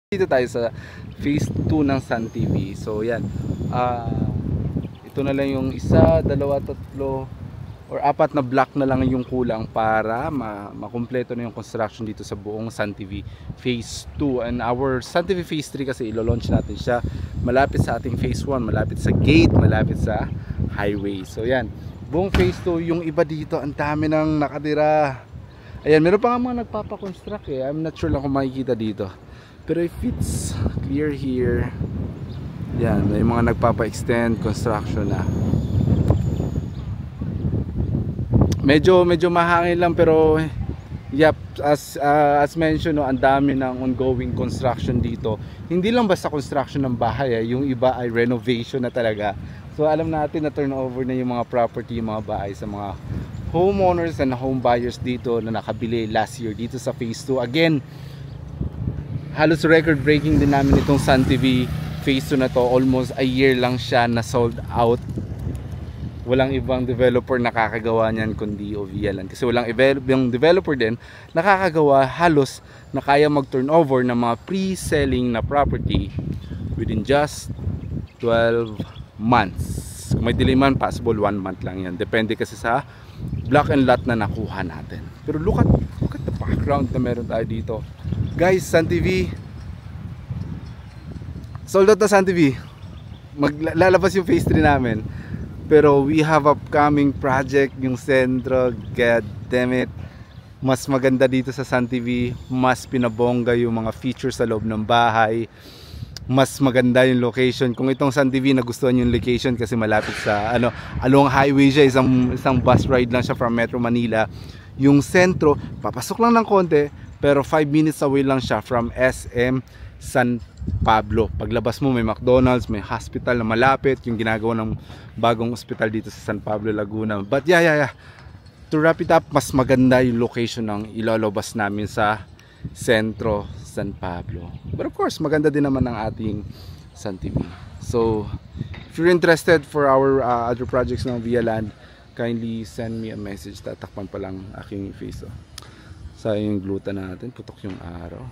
Dito tayo sa phase 2 ng Sun TV. So yan, ito na lang yung isa, dalawa, tatlo or apat na block na lang yung kulang para makumpleto na yung construction dito sa buong Sun TV phase 2. And our Sun TV phase 3 kasi ilo-launch natin siya malapit sa ating phase 1, malapit sa gate, malapit sa highway. So yan, buong phase 2, yung iba dito ang dami nang nakatira. Ayan, meron pa nga mga nagpapakonstruct eh. I'm not sure lang kung makikita dito. Pero if it's clear here, yan, may mga nagpapa-extend construction na. Medyo mahangin lang pero yep, as mentioned, no, ang dami ng ongoing construction dito. Hindi lang basta construction ng bahay, yung iba ay renovation na talaga. So alam natin na turnover na yung mga property, yung mga bahay sa mga homeowners and home buyers dito na nakabili last year dito sa phase 2. Again, halos record breaking din namin itong Sun TV phase 2 na to. Almost a year lang siya na sold out. Walang ibang developer nakakagawa niyan kundi Ovialan, kasi walang ibang developer din nakakagawa halos na kaya mag turnover ng mga pre-selling na property within just 12 months. Kung may delay man, possible 1 month lang yan, depende kasi sa block and lot na nakuha natin. Pero look at the background na meron tayo dito. Guys, Sun TV sold out na. Sun TV maglalabas yung phase 3 namin, pero we have upcoming project yung sentro. God damn it, mas maganda dito sa Sun TV, mas pinabongga yung mga features sa loob ng bahay, mas maganda yung location. Kung itong Sun TV nagustuhan yung location kasi malapit sa along highway siya, isang bus ride lang siya from Metro Manila. Yung sentro, papasok lang ng konti, pero 5 minutes away lang siya from SM San Pablo. Paglabas mo may McDonald's, may hospital na malapit, yung ginagawa ng bagong hospital dito sa San Pablo, Laguna. But yeah, to wrap it up, mas maganda yung location ng ilalabas namin sa sentro San Pablo. But of course, maganda din naman ang ating Sun TV. So if you're interested for our other projects ng Vialand, kindly send me a message. Tatakpan pa lang aking face. Sayang yung gluta natin, putok yung araw.